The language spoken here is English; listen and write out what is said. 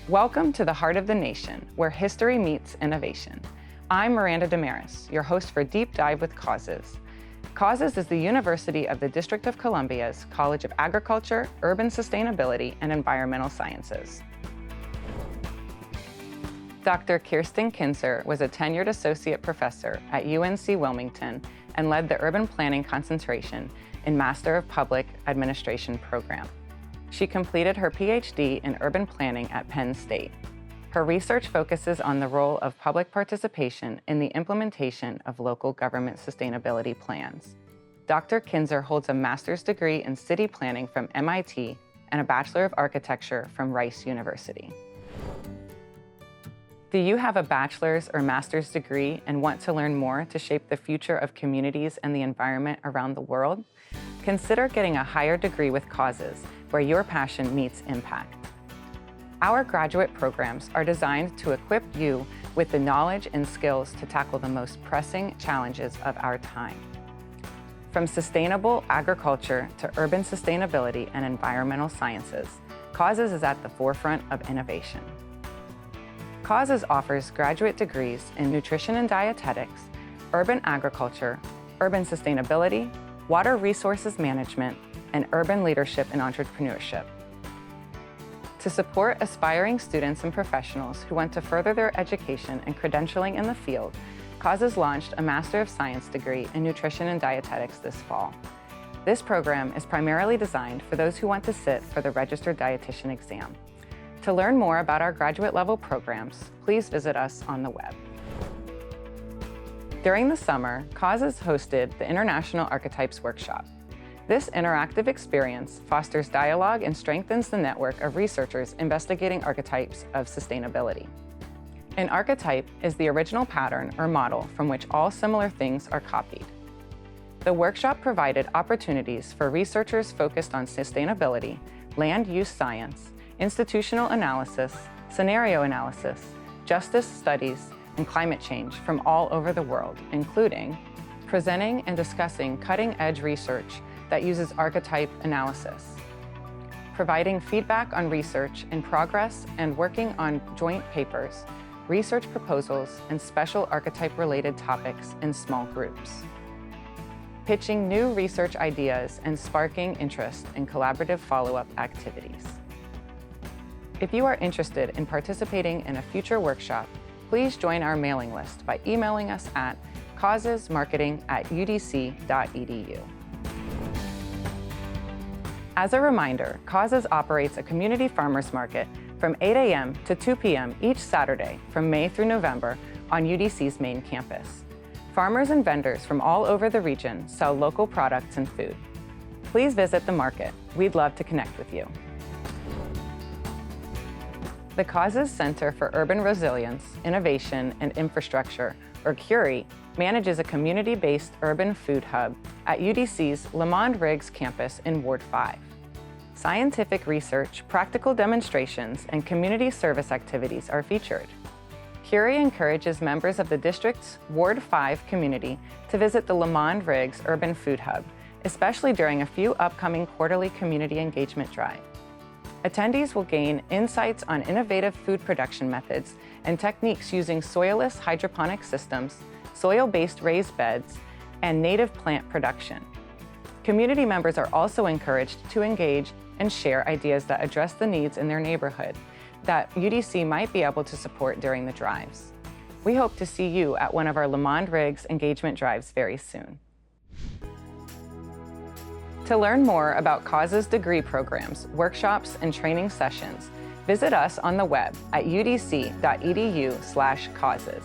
Welcome to the Heart of the Nation, where history meets innovation. I'm Miranda Damaris, your host for Deep Dive with Causes. Causes is the University of the District of Columbia's College of Agriculture, Urban Sustainability, and Environmental Sciences. Dr. Kirsten Kinzer was a tenured associate professor at UNC Wilmington and led the urban planning concentration in Master of Public Administration program. She completed her PhD in urban planning at Penn State. Her research focuses on the role of public participation in the implementation of local government sustainability plans. Dr. Kinzer holds a master's degree in city planning from MIT and a Bachelor of Architecture from Rice University. Do you have a bachelor's or master's degree and want to learn more to shape the future of communities and the environment around the world? Consider getting a higher degree with Causes, where your passion meets impact. Our graduate programs are designed to equip you with the knowledge and skills to tackle the most pressing challenges of our time. From sustainable agriculture to urban sustainability and environmental sciences, Causes is at the forefront of innovation. Causes offers graduate degrees in nutrition and dietetics, urban agriculture, urban sustainability, water resources management, and urban leadership and entrepreneurship. To support aspiring students and professionals who want to further their education and credentialing in the field, Causes launched a Master of Science degree in Nutrition and Dietetics this fall. This program is primarily designed for those who want to sit for the Registered Dietitian exam. To learn more about our graduate level programs, please visit us on the web. During the summer, Causes hosted the International Archetypes Workshop. This interactive experience fosters dialogue and strengthens the network of researchers investigating archetypes of sustainability. An archetype is the original pattern or model from which all similar things are copied. The workshop provided opportunities for researchers focused on sustainability, land use science, institutional analysis, scenario analysis, justice studies, and climate change from all over the world, including presenting and discussing cutting-edge research that uses archetype analysis, providing feedback on research in progress and working on joint papers, research proposals, and special archetype-related topics in small groups, pitching new research ideas and sparking interest in collaborative follow-up activities. If you are interested in participating in a future workshop, please join our mailing list by emailing us at causesmarketing@udc.edu. As a reminder, Causes operates a community farmers market from 8 a.m. to 2 p.m. each Saturday from May through November on UDC's main campus. Farmers and vendors from all over the region sell local products and food. Please visit the market. We'd love to connect with you. The Causes Center for Urban Resilience, Innovation, and Infrastructure, or CURI, manages a community-based urban food hub at UDC's Lamond-Riggs campus in Ward 5. Scientific research, practical demonstrations, and community service activities are featured. CURI encourages members of the district's Ward 5 community to visit the Lamond-Riggs Urban Food Hub, especially during a few upcoming quarterly community engagement drives. Attendees will gain insights on innovative food production methods and techniques using soilless hydroponic systems, soil-based raised beds, and native plant production. Community members are also encouraged to engage and share ideas that address the needs in their neighborhood that UDC might be able to support during the drives. We hope to see you at one of our Lamond-Riggs engagement drives very soon. To learn more about Causes degree programs, workshops, and training sessions, visit us on the web at udc.edu/causes.